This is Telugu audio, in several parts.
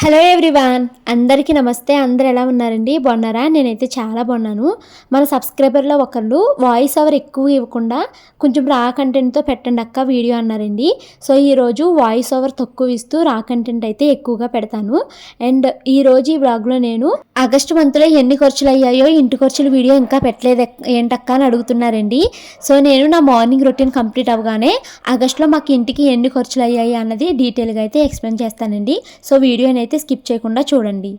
హలో ఎవ్రీవాన్, అందరికీ నమస్తే. అందరు ఎలా ఉన్నారండి? బాగున్నారా? నేనైతే చాలా బాగున్నాను. మన సబ్స్క్రైబర్లో ఒకళ్ళు వాయిస్ ఓవర్ ఎక్కువ ఇవ్వకుండా కొంచెం రా కంటెంట్తో పెట్టండి అక్క వీడియో అన్నారండి. సో ఈరోజు వాయిస్ ఓవర్ తక్కువ ఇస్తూ రా కంటెంట్ అయితే ఎక్కువగా పెడతాను. అండ్ ఈరోజు ఈ బ్లాగ్లో నేను ఆగస్టు మంత్లో ఎన్ని ఖర్చులు అయ్యాయో ఇంటి ఖర్చుల వీడియో ఇంకా పెట్టలేదు ఏంటక్క అని అడుగుతున్నారండి. సో నేను నా మార్నింగ్ రొటీన్ కంప్లీట్ అవ్వగానే ఆగస్టులో మాకు ఇంటికి ఎన్ని ఖర్చులు అయ్యాయి అన్నది డీటెయిల్గా అయితే ఎక్స్ప్లెయిన్ చేస్తానండి. సో వీడియోని అయితే స్కిప్ చేయకుండా చూడండి.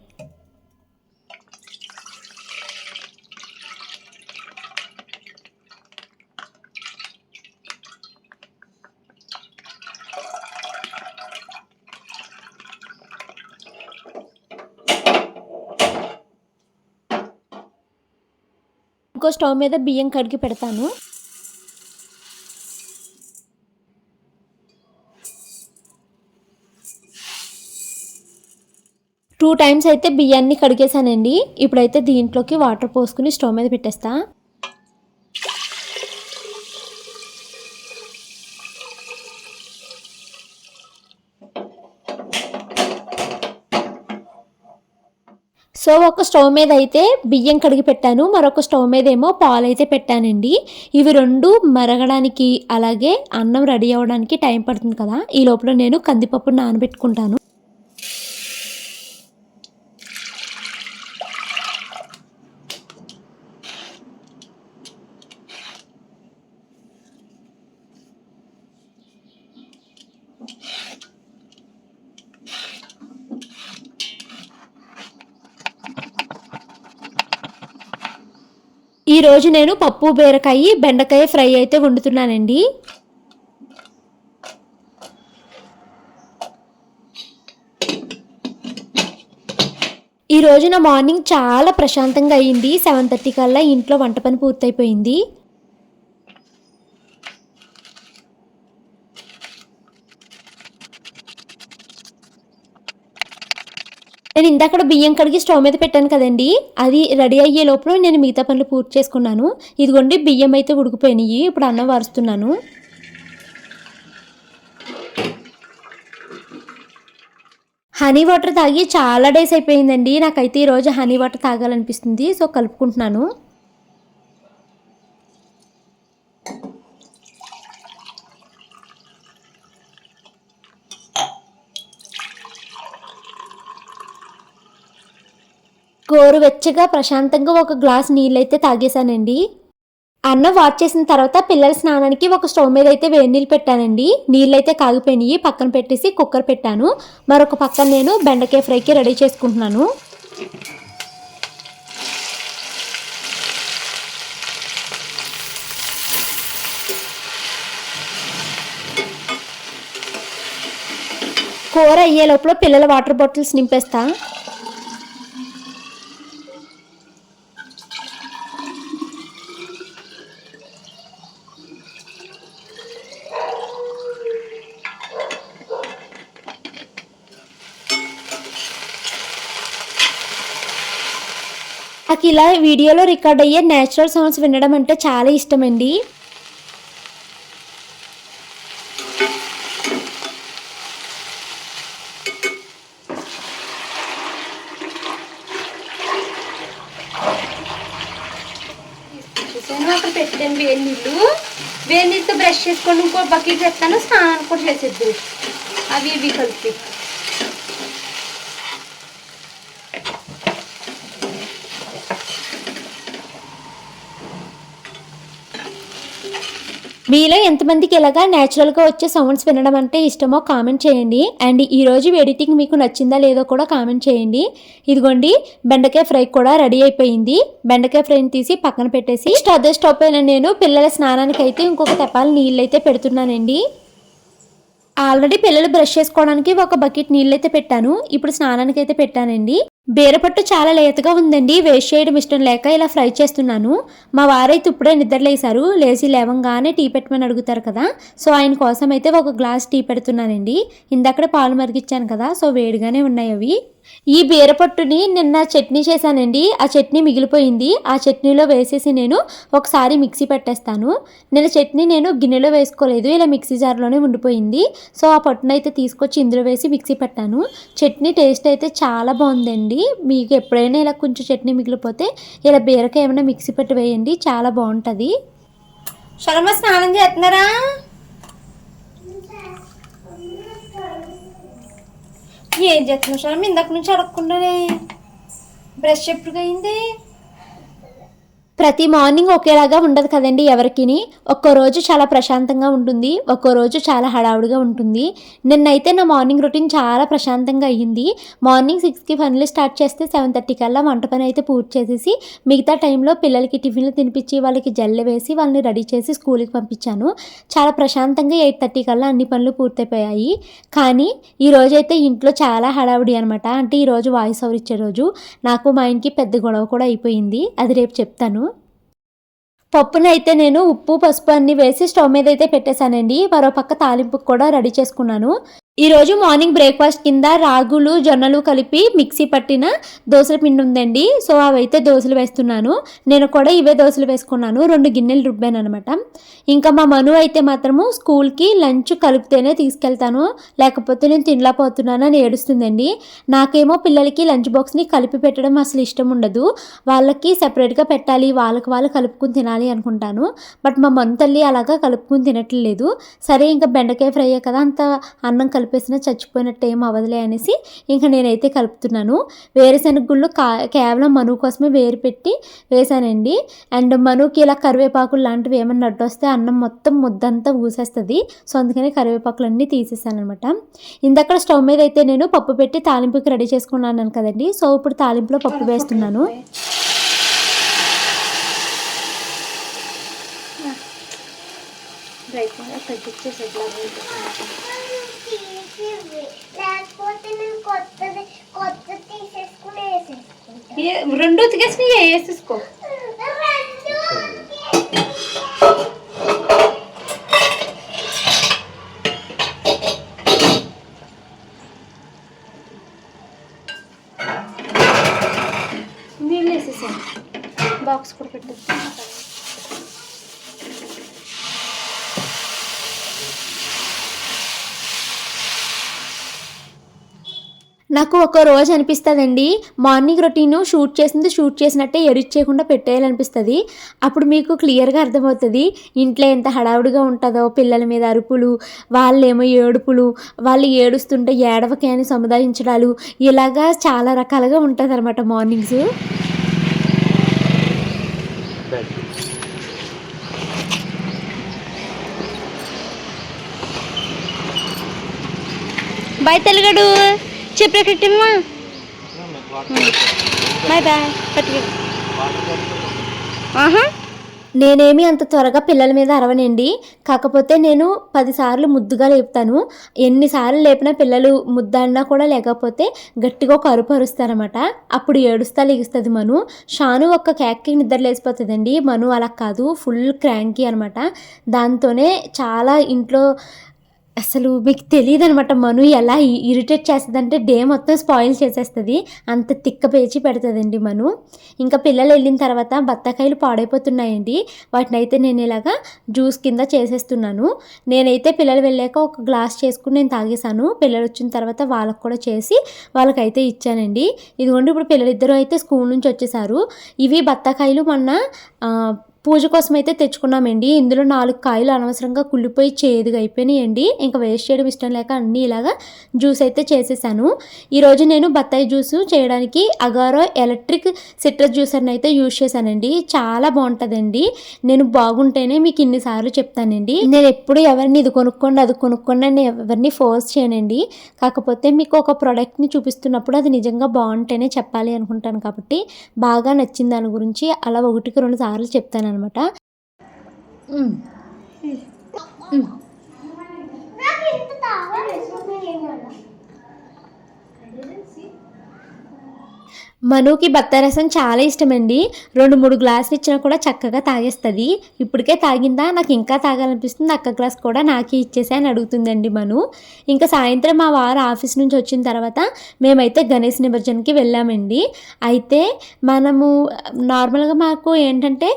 ఇంకో స్టవ్ మీద బియ్యం కడిగి పెడతాను. టూ టైమ్స్ అయితే బియ్యాన్ని కడిగేసానండి. ఇప్పుడైతే దీంట్లోకి వాటర్ పోసుకుని స్టవ్ మీద పెట్టేస్తా. సో ఒక స్టవ్ మీద అయితే బియ్యం కడిగి పెట్టాను, మరొక స్టవ్ మీద ఏమో పాలు అయితే పెట్టానండి. ఇవి రెండు మరగడానికి అలాగే అన్నం రెడీ అవ్వడానికి టైం పడుతుంది కదా, ఈ లోపల నేను కందిపప్పు నానబెట్టుకుంటాను. ఈరోజు నేను పప్పు, బీరకాయ, బెండకాయ ఫ్రై అయితే వండుతున్నానండి. ఈరోజు నా మార్నింగ్ చాలా ప్రశాంతంగా అయ్యింది. 7:30 కల్లా ఇంట్లో వంట పని పూర్తయిపోయింది. నేను ఇందాక బియ్యం కడిగి స్టవ్ మీద పెట్టాను కదండి, అది రెడీ అయ్యే లోపల నేను మిగతా పనులు పూర్తి చేసుకున్నాను. ఇదిగోండి బియ్యం అయితే ఉడికిపోయినాయి. ఇప్పుడు అన్నం వారుస్తున్నాను. హనీ వాటర్ తాగి చాలా డేస్ అయిపోయిందండి. నాకైతే ఈరోజు హనీ వాటర్ తాగాలనిపిస్తుంది. సో కలుపుకుంటున్నాను. గోరువెచ్చగా ప్రశాంతంగా ఒక గ్లాస్ నీళ్ళైతే తాగేశానండి. అన్నం వాచ్ చేసిన తర్వాత పిల్లల స్నానానికి ఒక స్టవ్ మీద అయితే వేడి నీళ్ళు పెట్టానండి. నీళ్ళైతే కాగిపోయినాయి, పక్కన పెట్టేసి కుక్కర్ పెట్టాను. మరొక పక్కన నేను బెండకాయ ఫ్రైకి రెడీ చేసుకుంటున్నాను. కూర అయ్యే లోపల పిల్లల వాటర్ బాటిల్స్ నింపేస్తా. నాకు ఇలా వీడియోలో రికార్డ్ అయ్యే నేచురల్ సౌండ్స్ వినడం అంటే చాలా ఇష్టమండి. అక్కడ పెట్టాను వేడి నీళ్ళతో బ్రష్ చేసుకొని ఇంకో బకెట్ చెప్తాను, స్నానం కూడా చేసేద్దు అవి ఇవి కలిపి. మీలో ఎంతమందికి ఇలాగా న్యాచురల్గా వచ్చే సౌండ్స్ వినడం అంటే ఇష్టమో కామెంట్ చేయండి. అండ్ ఈరోజు ఎడిటింగ్ మీకు నచ్చిందా లేదో కూడా కామెంట్ చేయండి. ఇదిగోండి బెండకాయ ఫ్రై కూడా రెడీ అయిపోయింది. బెండకాయ ఫ్రైని తీసి పక్కన పెట్టేసి అదే స్టవ్ పైన నేను పిల్లల స్నానానికి అయితే ఇంకొక తెప్పాలి నీళ్ళు అయితే పెడుతున్నానండి. ఆల్రెడీ పిల్లలు బ్రష్ చేసుకోవడానికి ఒక బకెట్ నీళ్ళు అయితే పెట్టాను. ఇప్పుడు స్నానానికి అయితే పెట్టానండి. బీరపట్టు చాలా లేతగా ఉందండి, వేస్ట్ చేయడం ఇష్టం లేక ఇలా ఫ్రై చేస్తున్నాను. మా వారైతే ఇప్పుడే నిద్రలేశారు. లేచి లేవంగానే టీ పెట్టమని అడుగుతారు కదా, సో ఆయన కోసం అయితే ఒక గ్లాస్ టీ పెడుతున్నానండి. ఇందాకడే పాలు మరిగిచ్చాను కదా, సో వేడిగానే ఉన్నాయి అవి. ఈ బీరపట్టుని నిన్న చట్నీ చేశానండి. ఆ చట్నీ మిగిలిపోయింది. ఆ చట్నీలో వేసేసి నేను ఒకసారి మిక్సీ పెట్టేస్తాను. నిన్న చట్నీ నేను గిన్నెలో వేసుకోలేదు, ఇలా మిక్సీ జార్లోనే ఉండిపోయింది. సో ఆ పట్టునైతే తీసుకొచ్చి ఇందులో వేసి మిక్సీ పెట్టాను. చట్నీ టేస్ట్ అయితే చాలా బాగుందండి. మీకు ఎప్పుడైనా ఇలా కొంచెం చట్నీ మిగిలిపోతే ఇలా బీరకాయ ఏమైనా మిక్సీ పెట్టి వేయండి, చాలా బాగుంటుంది. శర్మ స్నానం చేస్తున్నారా? ఏం చేస్తున్నావు శర్మ? ఇందాక నుంచి అడగకుండానే బ్రష్ ఎప్పుడు అయింది? ప్రతి మార్నింగ్ ఒకేలాగా ఉండదు కదండి ఎవరికిని. ఒక్కరోజు చాలా ప్రశాంతంగా ఉంటుంది, ఒక్కరోజు చాలా హడావుడిగా ఉంటుంది. నిన్నైతే నా మార్నింగ్ రొటీన్ చాలా ప్రశాంతంగా అయ్యింది. మార్నింగ్ 6కి పనులు స్టార్ట్ చేస్తే 7:30 కల్లా వంట పని అయితే పూర్తి చేసేసి మిగతా టైంలో పిల్లలకి టిఫిన్లు తినిపించి వాళ్ళకి జల్లె వేసి వాళ్ళని రెడీ చేసి స్కూల్కి పంపించాను. చాలా ప్రశాంతంగా 8:30 కల్లా అన్ని పనులు పూర్తయిపోయాయి. కానీ ఈరోజైతే ఇంట్లో చాలా హడావుడి అనమాట. అంటే ఈరోజు వాయిస్ ఓవర్ ఇచ్చే రోజు. నాకు మా ఆయనకి పెద్ద గొడవ కూడా అయిపోయింది, అది రేపు చెప్తాను. పప్పునైతే నేను ఉప్పు పసుపు అన్నీ వేసి స్టవ్ మీద అయితే పెట్టేశానండి. మరో పక్క తాలింపుకు కూడా రెడీ చేసుకున్నాను. ఈరోజు మార్నింగ్ బ్రేక్ఫాస్ట్ కింద రాగులు జొన్నలు కలిపి మిక్సీ పట్టిన దోశల పిండి ఉందండి. సో అవైతే దోశలు వేస్తున్నాను. నేను కూడా ఇవే దోశలు వేసుకున్నాను, 2 గిన్నెలు రుబ్బాను అనమాట. ఇంకా మా మను అయితే మాత్రము స్కూల్కి లంచ్ కలిపితేనే తీసుకెళ్తాను, లేకపోతే నేను తినలేకపోతున్నాను అని ఏడుస్తుందండి. నాకేమో పిల్లలకి లంచ్ బాక్స్ని కలిపి పెట్టడం అసలు ఇష్టం ఉండదు. వాళ్ళకి సెపరేట్గా పెట్టాలి, వాళ్ళకి వాళ్ళు కలుపుకుని తినాలి అనుకుంటాను. బట్ మా మను తల్లి అలాగా కలుపుకుని తినట్లేదు. సరే ఇంకా బెండకాయ ఫ్రై కదా, అంత అన్నం కలిపేసినా చచ్చిపోయినట్టు ఏం అవ్వదులే అనేసి ఇంకా నేనైతే కలుపుతున్నాను. వేరుశనగ గుళ్ళు కేవలం మను కోసమే వేరు పెట్టి వేసానండి. అండ్ మనుకి ఇలా కరివేపాకులు లాంటివి ఏమన్నా అడ్డు వస్తే అన్నం మొత్తం ముద్దంతా ఊసేస్తుంది. సో అందుకని కరివేపాకులన్నీ తీసేసాను అనమాట. ఇందక్కడ స్టవ్ మీద అయితే నేను పప్పు పెట్టి తాలింపుకి రెడీ చేసుకున్నాను కదండి. సో ఇప్పుడు తాలింపులో పప్పు వేస్తున్నాను. రెండు ఉతికేసి వేసేసుకో. నీళ్ళు వేసేసాను, బాక్స్ కూడా పెట్టేస్తాను. నాకు ఒక రోజు అనిపిస్తుందండి, మార్నింగ్ రొటీను షూట్ చేసినట్టే ఎడిట్ చేయకుండా పెట్టేయాలనిపిస్తుంది. అప్పుడు మీకు క్లియర్గా అర్థమవుతుంది ఇంట్లో ఎంత హడావుడిగా ఉంటుందో. పిల్లల మీద అరుపులు, వాళ్ళేమో ఏడుపులు, వాళ్ళు ఏడుస్తుంటే ఏడవకే అని సముదాయించడాలు, ఇలాగా చాలా రకాలుగా ఉంటుంది అనమాట మార్నింగ్స్. బాయ్ తెలుగడు చెప్పేటమ్మా. బాయ్ బాయ్ పట్టుకు. నేనేమి అంత త్వరగా పిల్లల మీద అరవనండి. కాకపోతే నేను 10 సార్లు ముద్దుగా లేపుతాను. ఎన్నిసార్లు లేపినా పిల్లలు ముద్దన్నా కూడా లేకపోతే గట్టిగా ఒక అరుపు అరుస్తారనమాట. అప్పుడు ఏడుస్తా లెగుస్తుంది మను. షాను ఒక్క కేక్కి నిద్ర లేసిపోతుందండి. మను అలా కాదు, ఫుల్ క్రాంకీ అనమాట. దాంతోనే చాలా ఇంట్లో అసలు మీకు తెలియదు అనమాట మను ఎలా ఇరిటేట్ చేస్తుందంటే డే మొత్తం స్పాయిల్ చేసేస్తుంది. అంత తిక్క పేచి పెడుతుందండి మను. ఇంకా పిల్లలు వెళ్ళిన తర్వాత బత్తాకాయలు పాడైపోతున్నాయండి. వాటిని అయితే నేను ఇలాగా జ్యూస్ కింద చేసేస్తున్నాను. నేనైతే పిల్లలు వెళ్ళాక ఒక గ్లాస్ చేసుకుని నేను తాగేసాను. పిల్లలు వచ్చిన తర్వాత వాళ్ళకు కూడా చేసి వాళ్ళకైతే ఇచ్చానండి. ఇదిగోండి ఇప్పుడు పిల్లలిద్దరూ అయితే స్కూల్ నుంచి వచ్చేసారు. ఇవి బత్తాకాయలు మొన్న పూజ కోసం అయితే తెచ్చుకున్నామండి. ఇందులో 4 కాయలు అనవసరంగా కుళ్ళిపోయి చేదుగా అయిపోయినాయండి. ఇంకా వేస్ట్ చేయడం ఇష్టం లేక అన్నీ ఇలాగా జ్యూస్ అయితే చేసేసాను. ఈరోజు నేను బత్తాయి జ్యూస్ చేయడానికి అగారో ఎలక్ట్రిక్ సిట్రస్ జ్యూసర్ని అయితే యూజ్ చేశానండి. చాలా బాగుంటుందండి. నేను బాగుంటేనే మీకు ఇన్నిసార్లు చెప్తానండి. నేను ఎప్పుడు ఎవరిని ఇది కొనుక్కోండి అది కొనుక్కోండి అని ఎవరిని ఫోర్స్ చేయనండి. కాకపోతే మీకు ఒక ప్రోడక్ట్ని చూపిస్తున్నప్పుడు అది నిజంగా బాగుంటేనే చెప్పాలి అనుకుంటాను. కాబట్టి బాగా నచ్చింది దాని గురించి అలా 1కి 2 సార్లు చెప్తాను అనమాట. మనుకి బత్తాయి రసం చాలా ఇష్టమండి. 2, 3 గ్లాసులు ఇచ్చినా కూడా చక్కగా తాగేస్తది. ఇప్పటికే తాగిందా నాకు ఇంకా తాగాలనిపిస్తుంది, అక్క గ్లాస్ కూడా నాకే ఇచ్చేసేయి అని అడుగుతుందండి మను. ఇంకా సాయంత్రం మా వారు ఆఫీస్ నుంచి వచ్చిన తర్వాత మేమైతే గణేష్ నిమజ్జనకి వెళ్ళామండి. అయితే మనము నార్మల్గా మాకు ఏంటంటే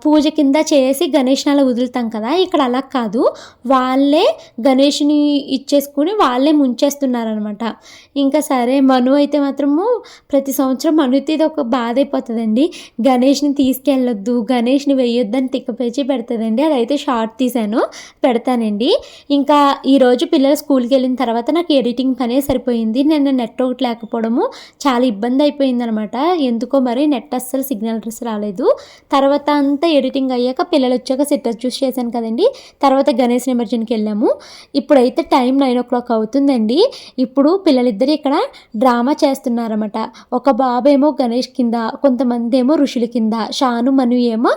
పూజ కింద చేసి గణేష్ని అలా వదులుతాం కదా, ఇక్కడ అలా కాదు, వాళ్ళే గణేష్ని ఇచ్చేసుకుని వాళ్ళే ముంచేస్తున్నారనమాట. ఇంకా సరే మను అయితే మాత్రము ప్రతి సంవత్సరం మనుతో ఇది ఒక బాధ అయిపోతుందండి, గణేష్ని తీసుకెళ్ళొద్దు, గణేష్ని వేయొద్దు అని తిక్కపేచి పెడుతుందండి. అదైతే షార్ట్ తీసాను, పెడతానండి. ఇంకా ఈరోజు పిల్లలు స్కూల్కి వెళ్ళిన తర్వాత నాకు ఎడిటింగ్ పనే సరిపోయింది. నేను నెట్ ఒకటి లేకపోవడము చాలా ఇబ్బంది అయిపోయింది అనమాట. ఎందుకో మరి నెట్ అస్సలు సిగ్నల్ రాలేదు. తర్వాత అంతా ఎడిటింగ్ అయ్యాక పిల్లలు వచ్చాక సిట్రస్ జ్యూస్ చేశాను కదండి. తర్వాత గణేష్ నిమజ్జనకి వెళ్ళాము. ఇప్పుడైతే టైం 9 o'clock అవుతుందండి. ఇప్పుడు పిల్లలిద్దరు ఇక్కడ డ్రామా చేస్తున్నారన్నమాట. ఒక బాబు ఏమో గణేష్ కింద, కొంతమంది ఏమో ఋషుల కింద, షాను మను ఏమో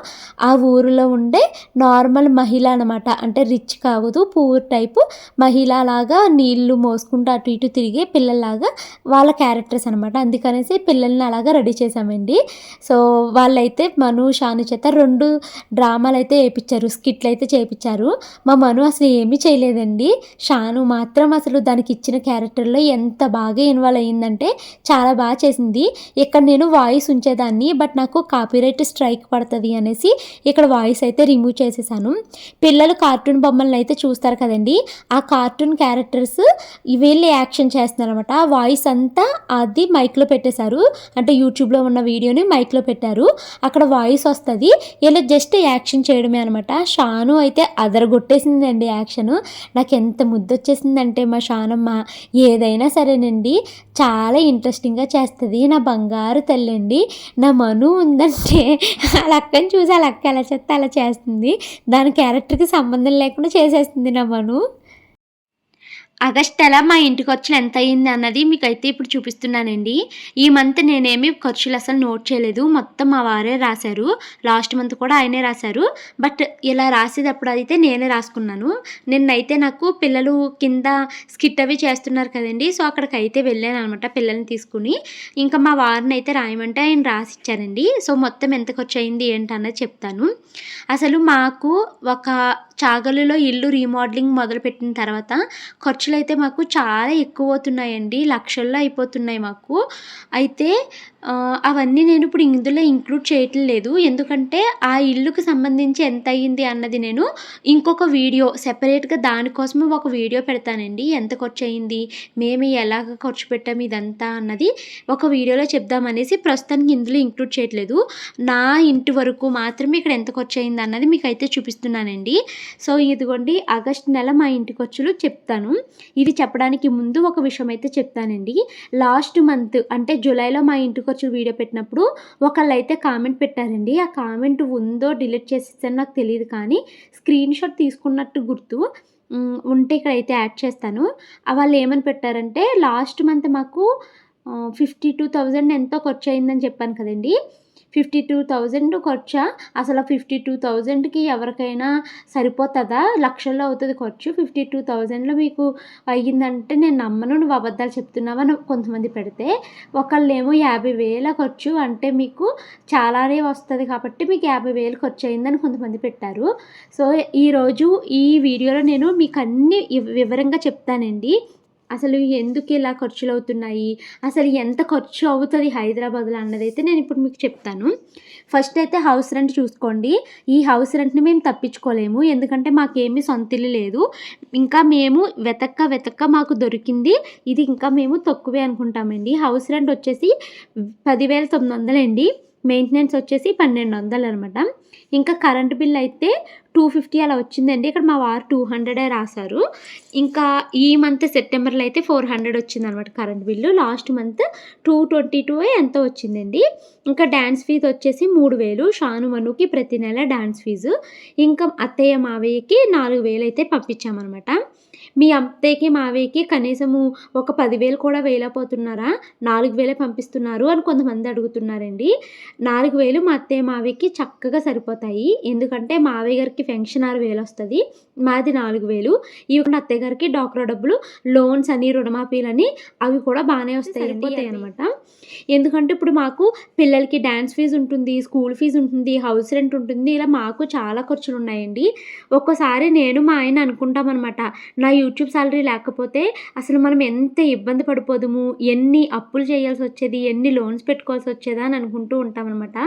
ఆ ఊరిలో ఉండే నార్మల్ మహిళ అనమాట. అంటే రిచ్ కావదు, పూర్ టైపు మహిళ లాగా నీళ్లు మోసుకుంటూ అటు ఇటు తిరిగే పిల్లల్లాగా వాళ్ళ క్యారెక్టర్స్ అనమాట. అందుకనేసి పిల్లల్ని అలాగా రెడీ చేశామండి. సో వాళ్ళైతే మను షాను చేత 2 డ్రామాలు అయితే వేయించారు, స్కిట్లు అయితే చేయించారు. మా మను అసలు ఏమీ చేయలేదండి. షాను మాత్రం అసలు దానికి ఇచ్చిన క్యారెక్టర్లో ఎంత బాగా ఇన్వాల్వ్ అయ్యిందంటే చాలా బాగా చేసింది. ఇక్కడ నేను వాయిస్ ఉంచేదాన్ని, బట్ నాకు కాపీరైట్ స్ట్రైక్ పడుతుంది అనేసి ఇక్కడ వాయిస్ అయితే రిమూవ్ చేసేసాను. పిల్లలు కార్టూన్ బొమ్మలను అయితే చూస్తారు కదండి, ఆ కార్టూన్ క్యారెక్టర్స్ వీళ్ళు యాక్షన్ చేస్తున్నారు అనమాట. ఆ వాయిస్ అంతా అది మైక్లో పెట్టేశారు, అంటే యూట్యూబ్లో ఉన్న వీడియోని మైక్లో పెట్టారు. అక్కడ వాయిస్ వస్తుంది, ఇలా జస్ట్ యాక్షన్ చేయడమే అనమాట. షాను అయితే అదరగొట్టేసిందండి యాక్షన్. నాకు ఎంత ముద్దొచ్చేసిందంటే మా షానమ్మ ఏదైనా సరేనండి చాలా ఇంట్రెస్టింగ్గా చేస్తుంది. నా బంగారు తల్లండి. నా మను ఉందంటే వాళ్ళ అక్కని చూసి వాళ్ళ అక్క ఎలా చేస్తే అలా చేస్తుంది. దాని క్యారెక్టర్కి సంబంధం లేకుండా చేసేస్తుంది నా మను. ఆగస్ట్ ఎలా మా ఇంటి ఖర్చులు ఎంత అయింది అన్నది మీకైతే ఇప్పుడు చూపిస్తున్నానండి. ఈ మంత్ నేనేమి ఖర్చులు అసలు నోట్ చేయలేదు, మొత్తం మా వారే రాశారు. లాస్ట్ మంత్ కూడా ఆయనే రాశారు. బట్ ఇలా రాసేటప్పుడు అయితే నేనే రాసుకున్నాను. నిన్నైతే నాకు పిల్లలు కింద స్కిట్ అవి చేస్తున్నారు కదండి, సో అక్కడికైతే వెళ్ళాను అనమాట పిల్లల్ని తీసుకుని. ఇంకా మా వారిని అయితే రాయమంటే ఆయన రాసిచ్చారండి. సో మొత్తం ఎంత ఖర్చు అయింది ఏంటన్నది చెప్తాను. అసలు మాకు ఒక చాగలులో ఇల్లు రీమోడలింగ్ మొదలుపెట్టిన తర్వాత ఖర్చులు అయితే మాకు చాలా ఎక్కువ అవుతున్నాయండి, లక్షల్లో అయిపోతున్నాయి మాకు. అయితే అవన్నీ నేను ఇప్పుడు ఇందులో ఇంక్లూడ్ చేయటం లేదు, ఎందుకంటే ఆ ఇల్లుకి సంబంధించి ఎంత అయ్యింది అన్నది నేను ఇంకొక వీడియో సెపరేట్గా దానికోసమే ఒక వీడియో పెడతానండి. ఎంత ఖర్చు అయ్యింది, మేము ఎలాగ ఖర్చు పెట్టాము ఇదంతా అన్నది ఒక వీడియోలో చెప్దామనేసి ప్రస్తుతానికి ఇందులో ఇంక్లూడ్ చేయట్లేదు. నా ఇంటి వరకు మాత్రమే ఇక్కడ ఎంత ఖర్చు అయింది అన్నది మీకు అయితే చూపిస్తున్నానండి. సో ఇదిగోండి ఆగస్ట్ నెల మా ఇంటి ఖర్చులు చెప్తాను. ఇది చెప్పడానికి ముందు ఒక విషయం అయితే చెప్తానండి. లాస్ట్ మంత్ అంటే జూలైలో మా ఇంటి ఖర్చు వీడియో పెట్టినప్పుడు ఒకళ్ళు అయితే కామెంట్ పెట్టారండి. ఆ కామెంట్ ఉందో డిలీట్ చేసేసాను నాకు తెలియదు, కానీ స్క్రీన్ షాట్ తీసుకున్నట్టు గుర్తు ఉంటే ఇక్కడైతే యాడ్ చేస్తాను. వాళ్ళు ఏమని పెట్టారంటే లాస్ట్ మంత్ మాకు 52,000 ఎంతో ఖర్చు అయిందని చెప్పాను కదండి. 52,000 ఖర్చా? అసలు 52,000కి ఎవరికైనా సరిపోతుందా? లక్షల్లో అవుతుంది ఖర్చు. 52,000లో మీకు అయ్యిందంటే నేను నమ్మను, నువ్వు అబద్ధాలు చెప్తున్నావని కొంతమంది పెడితే, ఒకళ్ళేమో 50,000 ఖర్చు అంటే మీకు చాలానే వస్తుంది కాబట్టి మీకు 50,000 ఖర్చు అయిందని కొంతమంది పెట్టారు. సో ఈరోజు ఈ వీడియోలో నేను మీకు అన్నీ వివరంగా చెప్తానండి. అసలు ఎందుకు ఇలా ఖర్చులు అవుతున్నాయి, అసలు ఎంత ఖర్చు అవుతుంది హైదరాబాద్లో అన్నదైతే నేను ఇప్పుడు మీకు చెప్తాను. ఫస్ట్ అయితే హౌస్ రెంట్ చూసుకోండి. ఈ హౌస్ రెంట్ని మేము తప్పించుకోలేము, ఎందుకంటే మాకేమీ సొంత ఇల్లు లేదు. ఇంకా మేము వెతక్క మాకు దొరికింది ఇది, ఇంకా మేము తక్కువే అనుకుంటామండి. హౌస్ రెంట్ వచ్చేసి 10,900 అండి, మెయింటెనెన్స్ వచ్చేసి 1,200 అనమాట. ఇంకా కరెంట్ బిల్ అయితే 250 అలా వచ్చిందండి. ఇక్కడ మా వారు 200 రాశారు. ఇంకా ఈ మంత్ సెప్టెంబర్లో అయితే 400 వచ్చిందనమాట కరెంట్ బిల్లు. లాస్ట్ మంత్ 222 ఎంతో వచ్చిందండి. ఇంకా డ్యాన్స్ ఫీజు వచ్చేసి 3,000 షాను మనుకి ప్రతి నెల డ్యాన్స్ ఫీజు. ఇంకా అత్తయ్య మావయ్యకి 4,000 అయితే పంపించామన్నమాట. మీ అత్తయ్యకి మావయ్యకి కనీసము ఒక 10,000 కూడా వేయలేకపోతున్నారా, 4,000 పంపిస్తున్నారు అని కొంతమంది అడుగుతున్నారండి. 4,000 మా అత్తయ్య మావయ్యకి చక్కగా సరిపోతాయి, ఎందుకంటే మావయ్య గారికి పెన్షన్ 6,000 వస్తుంది, మాది 4,000. ఇవి అత్తయ్య గారికి డాక్టర్ డబ్బులు, లోన్స్ అని, రుణమాఫీలని అవి కూడా బాగానే వస్తాయి అనమాట. ఎందుకంటే ఇప్పుడు మాకు పిల్లలకి డాన్స్ ఫీజు ఉంటుంది, స్కూల్ ఫీజు ఉంటుంది, హౌస్ రెంట్ ఉంటుంది. ఇలా మాకు చాలా ఖర్చులున్నాయండి. ఒక్కోసారి నేను మా ఆయన అనుకుంటామనమాట, నా యూట్యూబ్ సాలరీ లేకపోతే అసలు మనం ఎంత ఇబ్బంది పడిపోదుము, ఎన్ని అప్పులు చేయాల్సొచ్చేది, ఎన్ని లోన్స్ పెట్టుకోవాల్సొచ్చేదా అని అనుకుంటూ ఉంటామనమాట.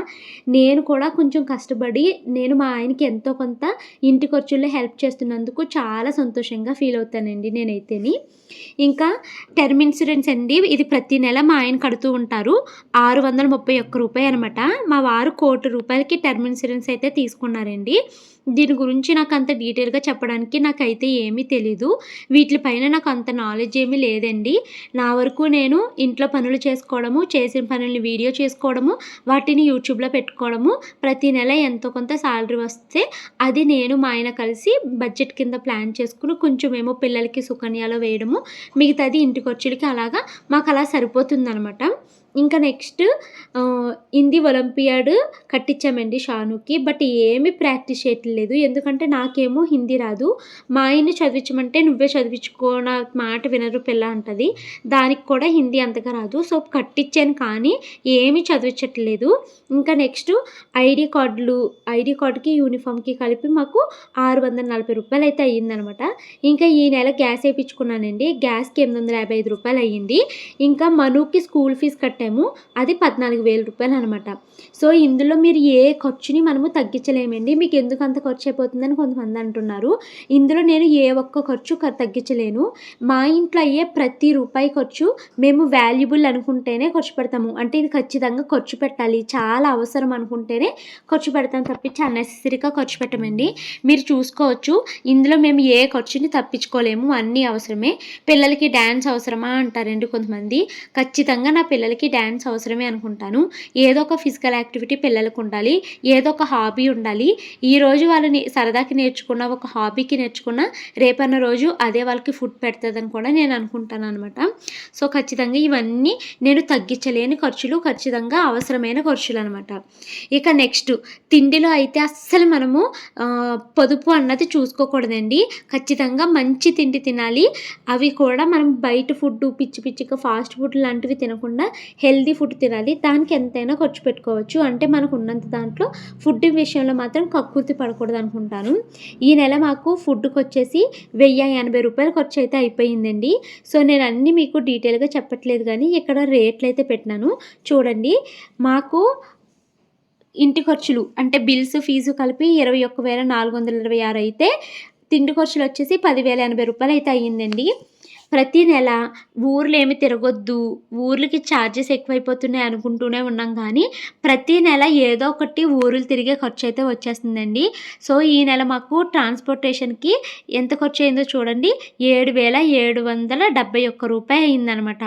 నేను కూడా కొంచెం కష్టపడి నేను మా ఆయనకి ఎంతో కొంత ఇంటి ఖర్చుల్లో హెల్ప్ చేస్తున్నందుకు చాలా సంతోషంగా ఫీల్ అవుతానండి నేనైతేని. ఇంకా టర్మ్ ఇన్సూరెన్స్ అండి. ఇది ప్రతి నెల మా ఆయన కడుతూ ఉంటారు. రూ. 631 అనమాట. మా వారు ₹1,00,00,000 రూపాయలకి టర్మ్ ఇన్సూరెన్స్ అయితే తీసుకున్నారండి. దీని గురించి నాకు అంత డీటెయిల్‌గా చెప్పడానికి నాకైతే ఏమీ తెలీదు. వీటిలపైన నాకు అంత నాలెడ్జ్ ఏమీ లేదండి. నా వరకు నేను ఇంట్లో పనులు చేసుకోవడము, చేసిన పనుల్ని వీడియో చేసుకోవడము, వాటిని యూట్యూబ్‌లో పెట్టుకోవడము, ప్రతి నెల ఎంతో కొంత సాలరీ వస్తే అది నేను మా ఆయన కలిసి బడ్జెట్ కింద ప్లాన్ చేసుకొని కొంచెమేమో పిల్లలకి సుకన్యలో వేయడము, మిగతాది ఇంటి ఖర్చులకి అలాగా మాకలా సరిపోతుందనమాట. ఇంకా నెక్స్ట్ హిందీ ఒలింపియాడ్ కట్టించామండి షానుకి. బట్ ఏమీ ప్రాక్టీస్ చేయట్లేదు. ఎందుకంటే నాకేమో హిందీ రాదు. మా ఆయన్ని చదివించమంటే నువ్వే చదివించుకో, నా మాట వినరు పిల్ల అంటది. దానికి కూడా హిందీ అంతగా రాదు. సో కట్టించాను కానీ ఏమీ చదివించట్లేదు. ఇంకా నెక్స్ట్ ఐడీ కార్డుకి యూనిఫామ్‌కి కలిపి మాకు ₹640 అయితే అయ్యిందనమాట. ఇంకా ఈ నెల గ్యాస్ ఏపించుకున్నానండి. గ్యాస్‌కి ₹855 అయ్యింది. ఇంకా మనుకి స్కూల్ ఫీజు కట్టాము. అది ₹14,000 అనమాట. సో ఇందులో మీరు ఏ ఖర్చుని మనము తగ్గించలేమండి. మీకు ఎందుకు అంత ఖర్చు అయిపోతుందని కొంతమంది అంటున్నారు. ఇందులో నేను ఏ ఒక్క ఖర్చు తగ్గించలేను. మా ఇంట్లో అయ్యే ప్రతి రూపాయి ఖర్చు మేము వాల్యుబుల్ అనుకుంటేనే ఖర్చు పెడతాము. అంటే ఇది ఖచ్చితంగా ఖర్చు పెట్టాలి, చాలా అవసరం అనుకుంటేనే ఖర్చు పెడతాం తప్పించి అన్నెసెసరీగా ఖర్చు పెట్టమండి. మీరు చూసుకోవచ్చు ఇందులో మేము ఏ ఖర్చుని తప్పించుకోలేము, అన్నీ అవసరమే. పిల్లలకి డ్యాన్స్ అవసరమా అంటారండి కొంతమంది. ఖచ్చితంగా నా పిల్లలకి డ్యాన్స్ అవసరమే అనుకుంటాను. ఏదో ఒక ఫిజికల్ యాక్టివిటీ పిల్లలకు ఉండాలి, ఏదో ఒక హాబీ ఉండాలి. ఈరోజు వాళ్ళని సరదాకి నేర్చుకున్న, ఒక హాబీకి నేర్చుకున్న, రేపన్న రోజు అదే వాళ్ళకి ఫుడ్ పెడుతుందని కూడా నేను అనుకుంటాను అనమాట. సో ఖచ్చితంగా ఇవన్నీ నేను తగ్గించలేని ఖర్చులు, ఖచ్చితంగా అవసరమైన ఖర్చులు అనమాట. ఇక నెక్స్ట్ తిండిలో అయితే అస్సలు మనము పొదుపు అన్నది చూసుకోకూడదండి. ఖచ్చితంగా మంచి తిండి తినాలి. అవి కూడా మనం బయట ఫుడ్ పిచ్చిగా ఫాస్ట్ ఫుడ్ లాంటివి తినకుండా హెల్దీ ఫుడ్ తినాలి. దానికి ఎంతైనా ఖర్చు పెట్టుకోవచ్చు. అంటే మనకు ఉన్నంత దాంట్లో ఫుడ్ విషయంలో మాత్రం కక్కుర్తి పడకూడదు అనుకుంటాను. ఈ నెల మాకు ఫుడ్‌కి వచ్చేసి ₹1,080 ఖర్చు అయితే అయిపోయిందండి. సో నేను అన్నీ మీకు డీటెయిల్‌గా చెప్పట్లేదు కానీ ఇక్కడ రేట్లు అయితే పెట్టినాను చూడండి. మాకు ఇంటి ఖర్చులు అంటే బిల్స్, ఫీజు కలిపి ₹21,426 అయితే తిండి ఖర్చులు వచ్చేసి ₹10,080 అయితే అయ్యిందండి. ప్రతి నెల ఊర్లు ఏమి తిరగొద్దు, ఊర్లకి ఛార్జెస్ ఎక్కువైపోతున్నాయి అనుకుంటూనే ఉన్నాం కానీ ప్రతి నెల ఏదో ఒకటి ఊరులు తిరిగే ఖర్చు అయితే వచ్చేస్తుందండి. సో ఈ నెల మాకు ట్రాన్స్పోర్టేషన్‌కి ఎంత ఖర్చు అయిందో చూడండి, ₹7,771 అయిందనమాట.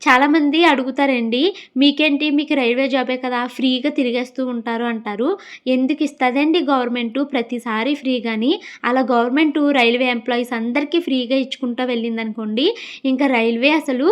చాలామంది అడుగుతారండి, మీకేంటి మీకు రైల్వే జాబే కదా ఫ్రీగా తిరిగేస్తూ ఉంటారు అంటారు. ఎందుకు ఇస్తుందండి గవర్నమెంటు ప్రతిసారి ఫ్రీగాని? అలా గవర్నమెంటు రైల్వే ఎంప్లాయీస్ అందరికీ ఫ్రీగా ఇచ్చుకుంటూ వెళ్ళిందనుకోండి, ఇంకా రైల్వే అసలు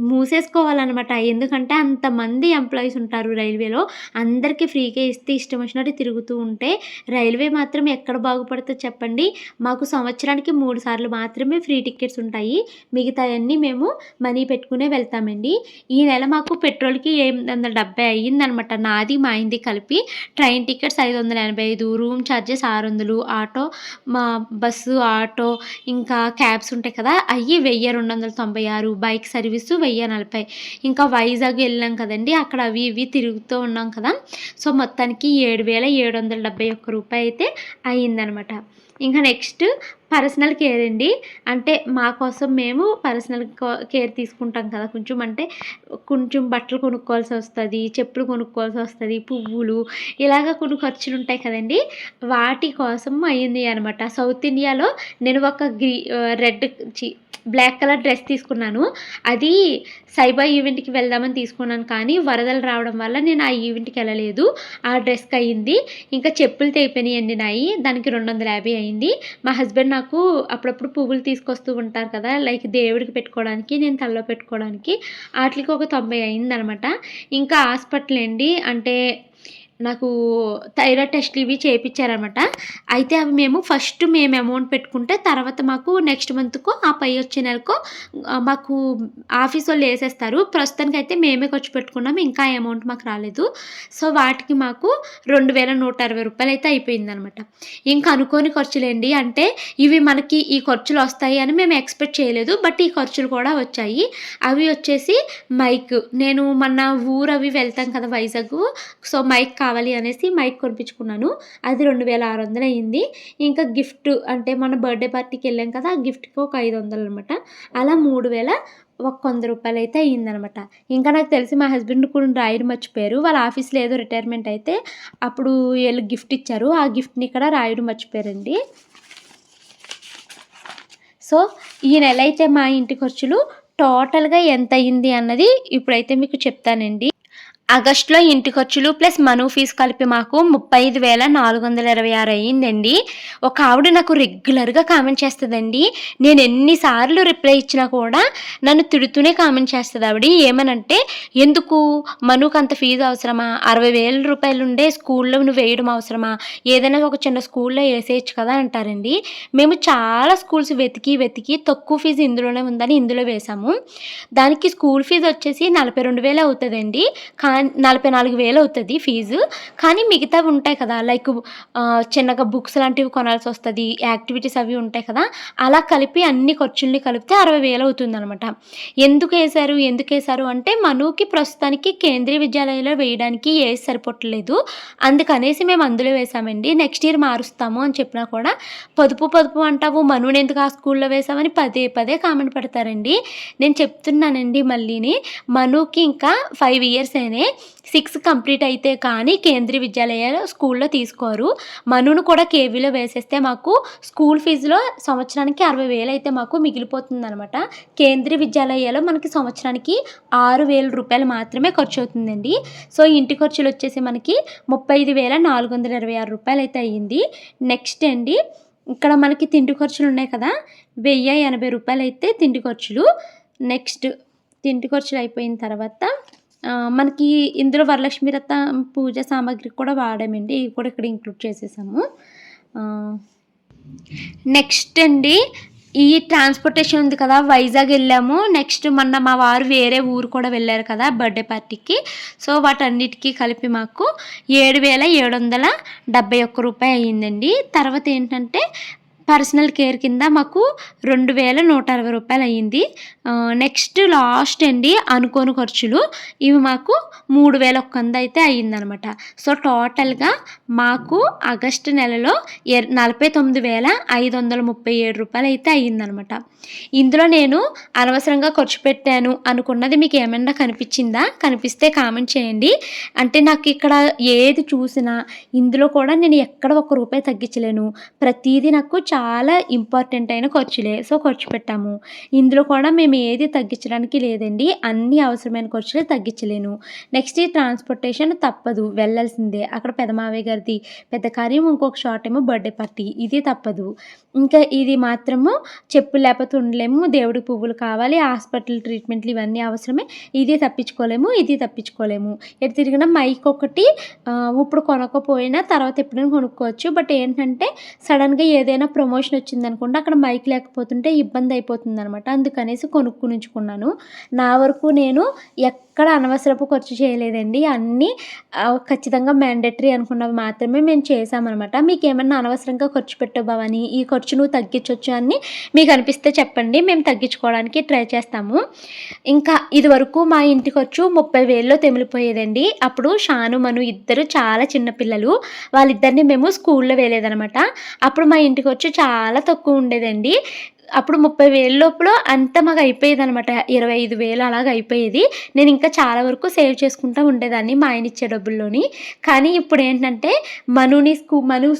మూసేసుకోవాలన్నమాట. ఎందుకంటే అంతమంది ఎంప్లాయీస్ ఉంటారు రైల్వేలో, అందరికీ ఫ్రీగా ఇస్తే ఇష్టం వచ్చినట్టు తిరుగుతూ ఉంటే రైల్వే మాత్రం ఎక్కడ బాగుపడుతుందో చెప్పండి. మాకు సంవత్సరానికి 3 సార్లు మాత్రమే ఫ్రీ టికెట్స్ ఉంటాయి. మిగతాయన్నీ మేము మనీ పెట్టుకునే వెళ్తామండి. ఈ నెల మాకు పెట్రోల్‌కి 870 అయ్యిందనమాట. నాది మా ఆయనది కలిపి. Train tickets 585, room charges 600, auto bus, auto ఇంకా క్యాబ్స్ ఉంటాయి కదా అయ్యి 1,296, బైక్ సర్వీసు 1,040. ఇంకా వైజాగ్ వెళ్ళాం కదండి, అక్కడ అవి ఇవి తిరుగుతూ ఉన్నాం కదా. సో మొత్తానికి ₹7,771 అయితే అయ్యిందనమాట. ఇంకా నెక్స్ట్ పర్సనల్ కేర్ అండి. అంటే మా కోసం మేము పర్సనల్ కేర్ తీసుకుంటాం కదా. కొంచెం బట్టలు కొనుక్కోవాల్సి వస్తుంది, చెప్పులు కొనుక్కోవాల్సి వస్తుంది, పువ్వులు ఇలాగ కొన్ని ఖర్చులు ఉంటాయి కదండి. వాటి కోసం అయింది అనమాట. సౌత్ ఇండియాలో నేను ఒక బ్లాక్ కలర్ డ్రెస్ తీసుకున్నాను. అది సైబా ఈవెంట్‌కి వెళ్దామని తీసుకున్నాను కానీ వరదలు రావడం వల్ల నేను ఆ ఈవెంట్‌కి వెళ్ళలేదు. ఆ డ్రెస్‌కి అయింది. ఇంకా చెప్పులు తెగిపోయినాయండి నాయి, దానికి 250 అయింది. మా హస్బెండ్ నాకు అప్పుడప్పుడు పువ్వులు తీసుకొస్తూ ఉంటారు కదా, లైక్ దేవుడికి పెట్టుకోవడానికి, నేను తలలో పెట్టుకోవడానికి, ఆటికి ఒక 90 అయిందనమాట. ఇంకా హాస్పిటల్ అండి. అంటే నాకు థైరాయిడ్ టెస్టులు ఇవి చేయించారనమాట. అయితే అవి మేము అమౌంట్ పెట్టుకుంటే తర్వాత మాకు నెక్స్ట్ మంత్‌కో ఆ పై వచ్చే నెలకో మాకు ఆఫీసోళ్ళు ఏసేస్తారు. ప్రస్తుతానికైతే మేమే ఖర్చు పెట్టుకున్నాం. ఇంకా ఆ అమౌంట్ మాకు రాలేదు. సో, వాటికి మాకు రూ. 2,160 అయితే అయిపోయిందనమాట. ఇంక అనుకోని ఖర్చులేండి. అంటే ఇవి మనకి ఈ ఖర్చులొస్తాయి అని మేము ఎక్స్‌పెక్ట్ చేయలేదు. బట్ ఈ ఖర్చులు కూడా వచ్చాయి. అవి వచ్చేసి మైక్. నేను మొన్న ఊరవి వెళ్తాం కదా వైజాగ్. సో, మైక్ కావాలి అనేసి మైక్ కొనిపించుకున్నాను. అది 2,600 అయింది. ఇంకా గిఫ్ట్ అంటే మొన్న బర్త్‌డే పార్టీకి వెళ్ళాం కదా! ఆ గిఫ్ట్‌కి ఒక 500 అనమాట. అలా 3,100 రూపాయలైతే అయిందనమాట. ఇంకా నాకు తెలిసి మా హస్బెండ్ కూడా రాయడం మర్చిపోయారు. వాళ్ళ ఆఫీస్‌లో ఏదో రిటైర్మెంట్ అయితే అప్పుడు ఈళ్ళు గిఫ్ట్ ఇచ్చారు. ఆ గిఫ్ట్‌ని ఇక్కడ రాయడం మర్చిపోయారండి. సో, ఈ నెలైతే మా ఇంటి ఖర్చులు టోటల్‌గా ఎంతయింది అన్నది ఇప్పుడైతే మీకు చెప్తానండి. ఆగస్టులో ఇంటి ఖర్చులు ప్లస్ మను ఫీజు కలిపి మాకు 35,426 అయ్యిందండి. ఒక ఆవిడ నాకు రెగ్యులర్‌గా కామెంట్ చేస్తదండి. నేను ఎన్ని సార్లు రిప్లై ఇచ్చినా కూడా నన్ను తిడుతూనే కామెంట్ చేస్తది ఆవిడ. ఏమనంటే, "ఎందుకు మనుకంత ఫీజు అవసరమా? 60,000 రూపాయలుండే స్కూల్‌లో నువ్వు వేయడం అవసరమా? ఏదైనా ఒక చిన్న స్కూల్‌లో ఏసేయొచ్చు కదా!" అంటారండి. మేము చాలా స్కూల్స్ వెతికి తక్కువ ఫీజు ఇందులోనే ఉందని ఇందులో వేశాము. దానికి స్కూల్ ఫీజు వచ్చేసి 42,000 అవుతదండి. 44,000 అవుతది ఫీజు. కానీ మిగతావి ఉంటాయి కదా! లైక్ చిన్నగా బుక్స్ లాంటివి కొనాల్సొస్తది. యాక్టివిటీస్ అవి ఉంటాయి కదా! అలా కలిపి అన్ని ఖర్చుల్ని కలిపితే 60,000 అవుతుందనమాట. ఎందుకేశారు అంటే మనుకి ప్రస్తుతానికి కేంద్రీయ విద్యాలయంలో వేయడానికి ఏజ్ సరిపోవట్లేదు. అందుకనేసి మేము అందులో వేశామండి. నెక్స్ట్ ఇయర్ మారుస్తాము అని చెప్పినా కూడా పొదుపు అంటావు మనునెందుకు ఆ స్కూల్‌లో వేశావని పదే పదే కామెంట్ పెడతారండి. నేను చెప్తున్నానండి మళ్ళీని. మనుకి ఇంకా 5 ఇయర్సేనే. 6 కంప్లీట్ అయితే కానీ కేంద్రీయ విద్యాలయాలు స్కూల్‌లో తీసుకోరు. మనును కూడా కేవీలో వేసేస్తే మాకు స్కూల్ ఫీజులో సంవత్సరానికి 60,000 అయితే మాకు మిగిలిపోతుందనమాట. కేంద్రీయ విద్యాలయాలో మనకి సంవత్సరానికి 6,000 రూపాయలు మాత్రమే ఖర్చవుతుందండి. సో, ఇంటి ఖర్చులొచ్చేసి మనకి 35,426 రూపాయలైతే అయ్యింది. నెక్స్ట్ అండి, ఇక్కడ మనకి తిండి ఖర్చులున్నాయి కదా! రూ. 1,080 అయితే తిండి ఖర్చులు. నెక్స్ట్ తిండి ఖర్చులు అయిపోయిన తర్వాత మనకి ఇందులో వరలక్ష్మి వ్రతం పూజ సామాగ్రి కూడా వాడామండి. ఇవి కూడా ఇక్కడ ఇంక్లూడ్ చేసేసాము. నెక్స్ట్ అండి, ఈ ట్రాన్స్‌పోర్టేషన్ ఉంది కదా! వైజాగ్ వెళ్ళాము. నెక్స్ట్ మొన్న మా వారు వేరే ఊరు కూడా వెళ్లారు కదా! బర్త్‌డే పార్టీకి. సో, వాటన్నిటికి కలిపి మాకు రూ. 7,771 అయ్యిందండి. తర్వాత ఏంటంటే పర్సనల్ కేర్ కింద మాకు 2,160 అయ్యింది. నెక్స్ట్ లాస్ట్ అండి అనుకోని ఖర్చులు. ఇవి మాకు 3,100 అయితే అయ్యిందనమాట. సో, టోటల్‌గా మాకు ఆగస్టు నెలలో 49,537 అయితే అయ్యిందనమాట. ఇందులో నేను అనవసరంగా ఖర్చు పెట్టాను అనుకున్నది మీకు ఏమన్నా కనిపించిందా? కనిపిస్తే కామెంట్ చేయండి. అంటే నాకు ఇక్కడ ఏది చూసినా ఇందులో కూడా నేను ఎక్కడ ఒక్క రూపాయి తగ్గించలేను. ప్రతీదీ నాకు చాలా ఇంపార్టెంట్ అయిన ఖర్చులే. సో, ఖర్చు పెట్టాము. ఇందులో కూడా మేము ఏది తగ్గించడానికి లేదండి. అన్ని అవసరమైన ఖర్చులే తగ్గించలేను. నెక్స్ట్ ఈ ట్రాన్స్‌పోర్టేషన్ తప్పదు, వెళ్ళాల్సిందే. అక్కడ పెద్ద మావయ్య గారిది పెద్ద కార్యం, ఇంకొక షార్ట్ ఏమో బర్త్‌డే పార్టీ. ఇది తప్పదు. ఇంకా ఇది మాత్రము చెప్పులు లేకపోతే ఉండలేము. దేవుడికి పువ్వులు కావాలి, హాస్పిటల్ ట్రీట్మెంట్లు ఇవన్నీ అవసరమే. ఇది తప్పించుకోలేము. ఎటు తిరిగినా మైక్ ఒకటి ఇప్పుడు కొనకపోయినా తర్వాత ఎప్పుడైనా కొనుక్కోవచ్చు. బట్ ఏంటంటే సడన్‌గా ఏదైనా ప్రమోషన్ వచ్చిందనుకోండి, అక్కడ మైక్ లేకపోతుంటే ఇబ్బంది అయిపోతుందనమాట. అందుకనేసి కొనుక్కొనించుకున్నాను. నా వరకు నేను ఎక్కడ అనవసరపు ఖర్చు చేయలేదండి. అన్నీ ఖచ్చితంగా మ్యాండేటరీ అనుకున్నవి మాత్రమే మేము చేశామనమాట. మీకేమన్నా అనవసరంగా ఖర్చు పెట్టావు భవాని, ఈ ఖర్చు నువ్వు తగ్గించొచ్చు అని మీకు అనిపిస్తే చెప్పండి. మేము తగ్గించుకోవడానికి ట్రై చేస్తాము. ఇంకా ఇదివరకు మా ఇంటి ఖర్చు 30,000లో తెమిలిపోయేదండి. అప్పుడు షాను, మను ఇద్దరు చాలా చిన్న పిల్లలు. వాళ్ళిద్దరిని మేము స్కూల్‌లో వేయలేదనమాట. అప్పుడు మా ఇంటి ఖర్చు చాలా తక్కువ ఉండేదండి. అప్పుడు 30,000 లోపల అంతా మాకు అయిపోయేదనమాట. 25,000 అలాగ అయిపోయేది. నేను ఇంకా చాలా వరకు సేవ్ చేసుకుంటూ ఉండేదాన్ని మా ఆయన ఇచ్చే డబ్బుల్లోని. కానీ ఇప్పుడేంటంటే మను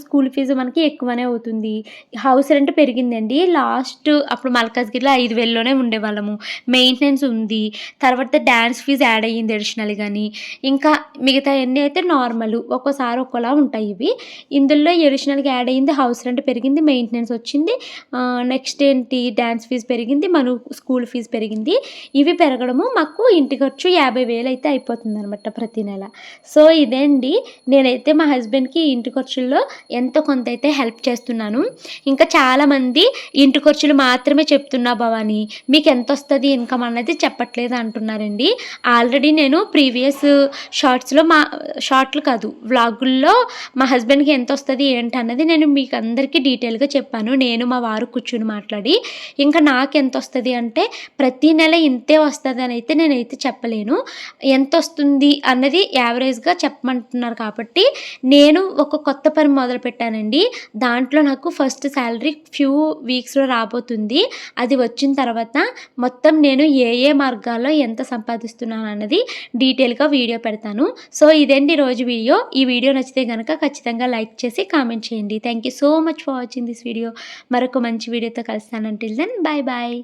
స్కూల్ ఫీజు మనకి ఎక్కువనే అవుతుంది. హౌస్ రెంట్ పెరిగిందండి. అప్పుడు మల్కాజ్గిరిలో 5,000లోనే ఉండేవాళ్ళము. మెయింటెనెన్స్ ఉంది. తర్వాత డాన్స్ ఫీజు యాడ్ అయ్యింది అడిషనల్‌గాని. ఇంకా మిగతాయన్నీ అయితే నార్మల్. ఒక్కోసారి ఒక్కోలా ఉంటాయి ఇవి. ఇందులో అడిషనల్‌గా యాడ్ అయ్యింది హౌస్ రెంట్ పెరిగింది, మెయింటెనెన్స్ వచ్చింది. నెక్స్ట్ ఏంటి డ్యాన్స్ ఫీజు పెరిగింది, మన స్కూల్ ఫీజు పెరిగింది. ఇవి పెరగడము మాకు ఇంటి ఖర్చు 50,000 అయితే అయిపోతుందనమాట ప్రతి నెల. సో ఇదే అండి, నేనైతే మా హస్బెండ్కి ఇంటి ఖర్చుల్లో ఎంతో కొంత అయితే హెల్ప్ చేస్తున్నాను. ఇంకా చాలామంది ఇంటి ఖర్చులు మాత్రమే చెప్తున్నా భవాని, మీకు ఎంత వస్తుంది ఇన్కమ్ అన్నది చెప్పట్లేదు అంటున్నారండి. ఆల్రెడీ నేను ప్రీవియస్ షార్ట్లు కాదు వ్లాగుల్లో మా హస్బెండ్కి ఎంత వస్తుంది ఏంటి అన్నది నేను మీకు అందరికీ డీటెయిల్గా చెప్పాను, నేను మా వారు కూర్చుని మాట్లాడి. ఇంకా నాకు ఎంత వస్తుంది అంటే ప్రతి నెల ఇంతే వస్తుంది అని అయితే నేనైతే చెప్పలేను. ఎంత వస్తుంది అన్నది యావరేజ్గా చెప్పమంటున్నారు కాబట్టి నేను ఒక కొత్త పని మొదలుపెట్టానండి. దాంట్లో నాకు ఫస్ట్ శాలరీ ఫ్యూ వీక్స్లో రాబోతుంది. అది వచ్చిన తర్వాత మొత్తం నేను ఏ ఏ మార్గాల్లో ఎంత సంపాదిస్తున్నాను అన్నది డీటెయిల్గా వీడియో పెడతాను. సో ఇదేంటి రోజు వీడియో. ఈ వీడియో నచ్చితే కనుక ఖచ్చితంగా లైక్ చేసి కామెంట్ చేయండి. Thank you so much for watching this video. మరొక మంచి వీడియోతో కలుస్తాను. Until then bye bye.